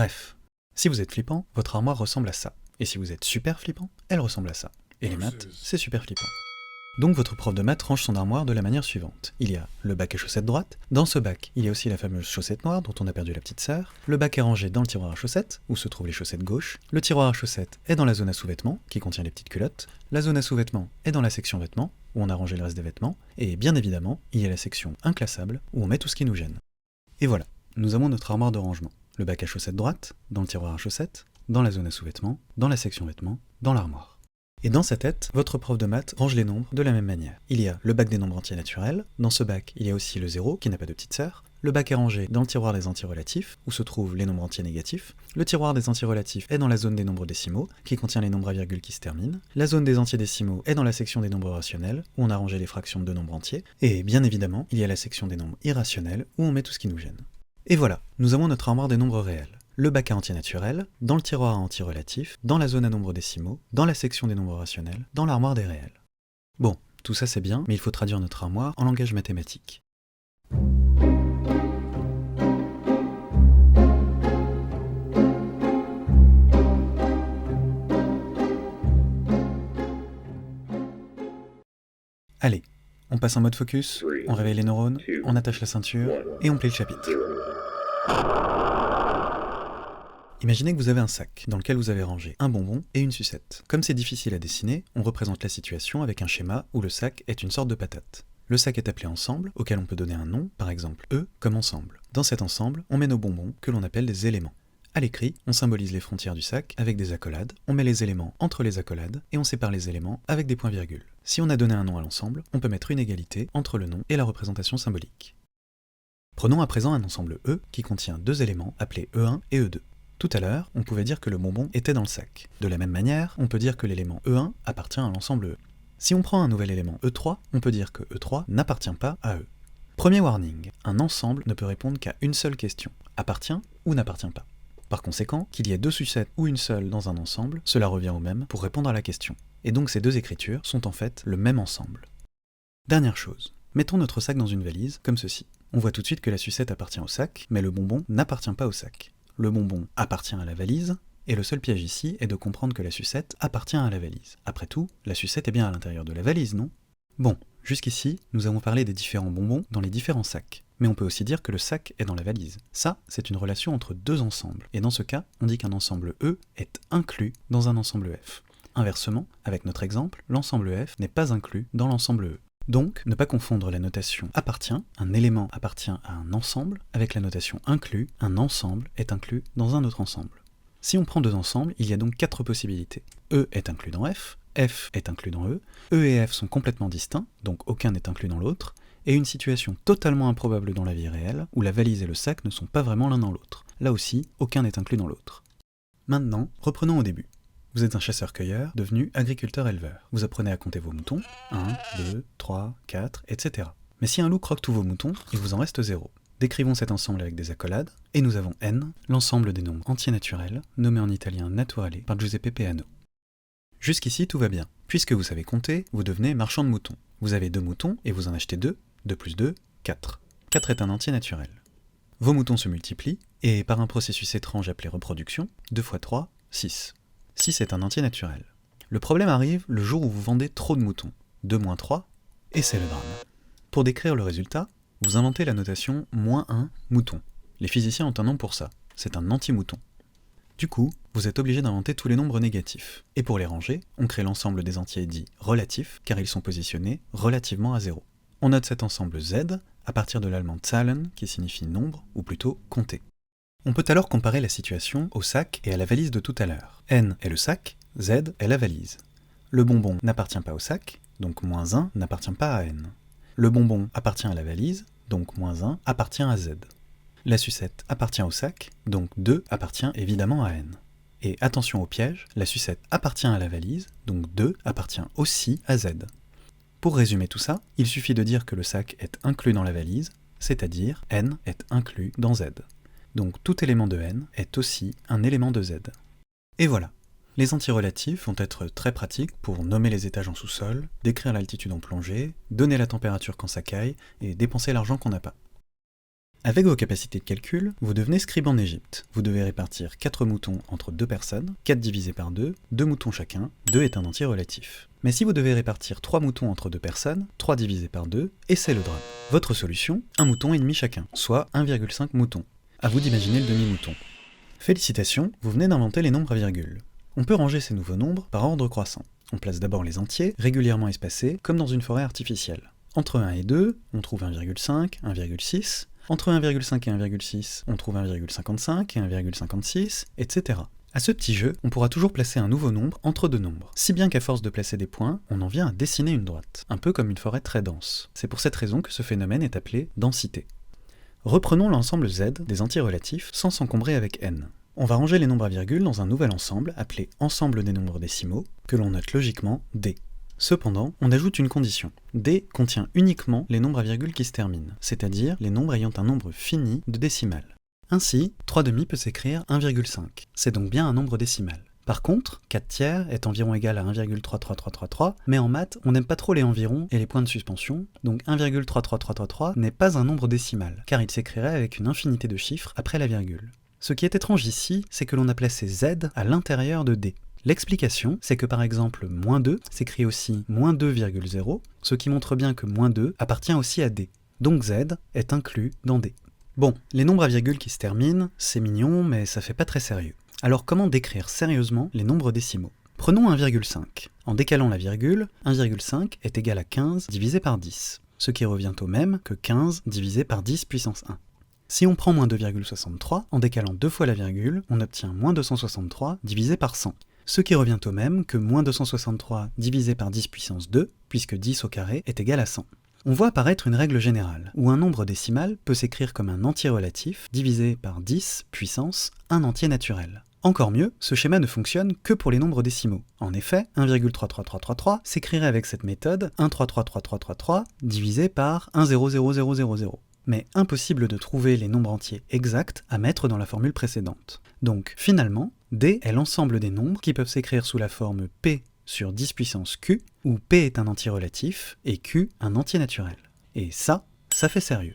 Bref, si vous êtes flippant, votre armoire ressemble à ça. Et si vous êtes super flippant, elle ressemble à ça. Et les maths, c'est super flippant. Donc votre prof de maths range son armoire de la manière suivante. Il y a le bac à chaussettes droite. Dans ce bac, il y a aussi la fameuse chaussette noire dont on a perdu la petite sœur. Le bac est rangé dans le tiroir à chaussettes, où se trouvent les chaussettes gauche. Le tiroir à chaussettes est dans la zone à sous-vêtements, qui contient les petites culottes. La zone à sous-vêtements est dans la section vêtements, où on a rangé le reste des vêtements. Et bien évidemment, il y a la section inclassable, où on met tout ce qui nous gêne. Et voilà, nous avons notre armoire de rangement. Le bac à chaussettes droite, dans le tiroir à chaussettes, dans la zone à sous-vêtements, dans la section vêtements, dans l'armoire. Et dans sa tête, votre prof de maths range les nombres de la même manière. Il y a le bac des nombres entiers naturels, dans ce bac, il y a aussi le 0, qui n'a pas de petite sœur. Le bac est rangé dans le tiroir des entiers relatifs, où se trouvent les nombres entiers négatifs. Le tiroir des entiers relatifs est dans la zone des nombres décimaux, qui contient les nombres à virgule qui se terminent. La zone des entiers décimaux est dans la section des nombres rationnels, où on a rangé les fractions de nombres entiers. Et bien évidemment, il y a la section des nombres irrationnels, où on met tout ce qui nous gêne. Et voilà, nous avons notre armoire des nombres réels. Le bac à entiers naturels, dans le tiroir à entiers relatifs, dans la zone à nombres décimaux, dans la section des nombres rationnels, dans l'armoire des réels. Bon, tout ça c'est bien, mais il faut traduire notre armoire en langage mathématique. Allez, on passe en mode focus, on réveille les neurones, on attache la ceinture, et on plie le chapitre. Imaginez que vous avez un sac dans lequel vous avez rangé un bonbon et une sucette. Comme c'est difficile à dessiner, on représente la situation avec un schéma où le sac est une sorte de patate. Le sac est appelé ensemble, auquel on peut donner un nom, par exemple E comme ensemble. Dans cet ensemble, on met nos bonbons, que l'on appelle des éléments. À l'écrit, on symbolise les frontières du sac avec des accolades, on met les éléments entre les accolades, et on sépare les éléments avec des points-virgules. Si on a donné un nom à l'ensemble, on peut mettre une égalité entre le nom et la représentation symbolique. Prenons à présent un ensemble E qui contient deux éléments appelés E1 et E2. Tout à l'heure, on pouvait dire que le bonbon était dans le sac. De la même manière, on peut dire que l'élément E1 appartient à l'ensemble E. Si on prend un nouvel élément E3, on peut dire que E3 n'appartient pas à E. Premier warning, un ensemble ne peut répondre qu'à une seule question, appartient ou n'appartient pas. Par conséquent, qu'il y ait deux sucettes ou une seule dans un ensemble, cela revient au même pour répondre à la question. Et donc ces deux écritures sont en fait le même ensemble. Dernière chose, mettons notre sac dans une valise, comme ceci. On voit tout de suite que la sucette appartient au sac, mais le bonbon n'appartient pas au sac. Le bonbon appartient à la valise, et le seul piège ici est de comprendre que la sucette appartient à la valise. Après tout, la sucette est bien à l'intérieur de la valise, non ? Bon, jusqu'ici, nous avons parlé des différents bonbons dans les différents sacs. Mais on peut aussi dire que le sac est dans la valise. Ça, c'est une relation entre deux ensembles. Et dans ce cas, on dit qu'un ensemble E est inclus dans un ensemble F. Inversement, avec notre exemple, l'ensemble F n'est pas inclus dans l'ensemble E. Donc, ne pas confondre la notation appartient, un élément appartient à un ensemble, avec la notation inclus, un ensemble est inclus dans un autre ensemble. Si on prend deux ensembles, il y a donc quatre possibilités. E est inclus dans F est inclus dans E et F sont complètement distincts, donc aucun n'est inclus dans l'autre, et une situation totalement improbable dans la vie réelle, où la valise et le sac ne sont pas vraiment l'un dans l'autre. Là aussi, aucun n'est inclus dans l'autre. Maintenant, reprenons au début. Vous êtes un chasseur-cueilleur devenu agriculteur-éleveur. Vous apprenez à compter vos moutons, 1, 2, 3, 4, etc. Mais si un loup croque tous vos moutons, il vous en reste 0. Décrivons cet ensemble avec des accolades, et nous avons n, l'ensemble des nombres entiers naturels, nommé en italien naturale par Giuseppe Peano. Jusqu'ici tout va bien. Puisque vous savez compter, vous devenez marchand de moutons. Vous avez 2 moutons, et vous en achetez 2, 2 plus 2, 4. 4 est un entier naturel. Vos moutons se multiplient, et par un processus étrange appelé reproduction, 2 fois 3, 6. 6 est un entier naturel. Le problème arrive le jour où vous vendez trop de moutons. 2 moins 3, et c'est le drame. Pour décrire le résultat, vous inventez la notation -1 mouton. Les physiciens ont un nom pour ça, c'est un anti-mouton. Du coup, vous êtes obligé d'inventer tous les nombres négatifs. Et pour les ranger, on crée l'ensemble des entiers dits relatifs, car ils sont positionnés relativement à 0. On note cet ensemble Z à partir de l'allemand Zahlen, qui signifie nombre, ou plutôt compter. On peut alors comparer la situation au sac et à la valise de tout à l'heure. N est le sac, Z est la valise. Le bonbon n'appartient pas au sac, donc -1 n'appartient pas à N. Le bonbon appartient à la valise, donc -1 appartient à Z. La sucette appartient au sac, donc 2 appartient évidemment à N. Et attention au piège, la sucette appartient à la valise, donc 2 appartient aussi à Z. Pour résumer tout ça, il suffit de dire que le sac est inclus dans la valise, c'est-à-dire N est inclus dans Z. Donc tout élément de N est aussi un élément de Z. Et voilà. Les antirelatifs vont être très pratiques pour nommer les étages en sous-sol, décrire l'altitude en plongée, donner la température quand ça caille, et dépenser l'argent qu'on n'a pas. Avec vos capacités de calcul, vous devenez scribe en Égypte. Vous devez répartir 4 moutons entre 2 personnes, 4 divisé par 2, 2 moutons chacun, 2 est un entier relatif. Mais si vous devez répartir 3 moutons entre 2 personnes, 3 divisé par 2, et c'est le drame. Votre solution, 1 mouton et demi chacun, soit 1,5 moutons. À vous d'imaginer le demi-mouton. Félicitations, vous venez d'inventer les nombres à virgule. On peut ranger ces nouveaux nombres par ordre croissant. On place d'abord les entiers, régulièrement espacés, comme dans une forêt artificielle. Entre 1 et 2, on trouve 1,5, 1,6. Entre 1,5 et 1,6, on trouve 1,55 et 1,56, etc. À ce petit jeu, on pourra toujours placer un nouveau nombre entre deux nombres, si bien qu'à force de placer des points, on en vient à dessiner une droite, un peu comme une forêt très dense. C'est pour cette raison que ce phénomène est appelé densité. Reprenons l'ensemble Z des entiers relatifs sans s'encombrer avec n. On va ranger les nombres à virgule dans un nouvel ensemble appelé ensemble des nombres décimaux, que l'on note logiquement D. Cependant, on ajoute une condition. D contient uniquement les nombres à virgule qui se terminent, c'est-à-dire les nombres ayant un nombre fini de décimales. Ainsi, 3 demi peut s'écrire 1,5, c'est donc bien un nombre décimal. Par contre, 4 tiers est environ égal à 1,33333, mais en maths, on n'aime pas trop les environs et les points de suspension, donc 1,33333 n'est pas un nombre décimal, car il s'écrirait avec une infinité de chiffres après la virgule. Ce qui est étrange ici, c'est que l'on a placé Z à l'intérieur de D. L'explication, c'est que par exemple, moins 2 s'écrit aussi moins 2,0, ce qui montre bien que moins 2 appartient aussi à D. Donc Z est inclus dans D. Bon, les nombres à virgule qui se terminent, c'est mignon, mais ça fait pas très sérieux. Alors comment décrire sérieusement les nombres décimaux ? Prenons 1,5. En décalant la virgule, 1,5 est égal à 15 divisé par 10, ce qui revient au même que 15 divisé par 10 puissance 1. Si on prend moins 2,63, en décalant 2 fois la virgule, on obtient moins 263 divisé par 100. Ce qui revient au même que moins 263 divisé par 10 puissance 2, puisque 10 au carré est égal à 100. On voit apparaître une règle générale, où un nombre décimal peut s'écrire comme un entier relatif divisé par 10 puissance un entier naturel. Encore mieux, ce schéma ne fonctionne que pour les nombres décimaux. En effet, 1,33333 s'écrirait avec cette méthode 1,33333 divisé par 1,00000. Mais impossible de trouver les nombres entiers exacts à mettre dans la formule précédente. Donc finalement, D est l'ensemble des nombres qui peuvent s'écrire sous la forme P sur 10 puissance Q, où P est un entier relatif et Q un entier naturel. Et ça fait sérieux.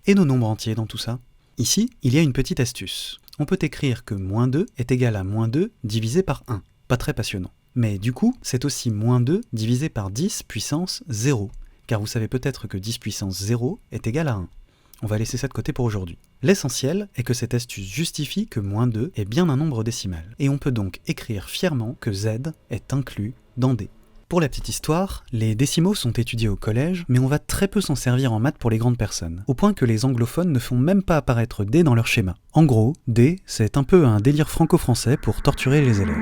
Et nos nombres entiers dans tout ça ? Ici, il y a une petite astuce. On peut écrire que moins 2 est égal à moins 2 divisé par 1. Pas très passionnant. Mais du coup, c'est aussi moins 2 divisé par 10 puissance 0. Car vous savez peut-être que 10 puissance 0 est égal à 1. On va laisser ça de côté pour aujourd'hui. L'essentiel est que cette astuce justifie que moins 2 est bien un nombre décimal, et on peut donc écrire fièrement que Z est inclus dans D. Pour la petite histoire, les décimaux sont étudiés au collège, mais on va très peu s'en servir en maths pour les grandes personnes, au point que les anglophones ne font même pas apparaître D dans leur schéma. En gros, D, c'est un peu un délire franco-français pour torturer les élèves.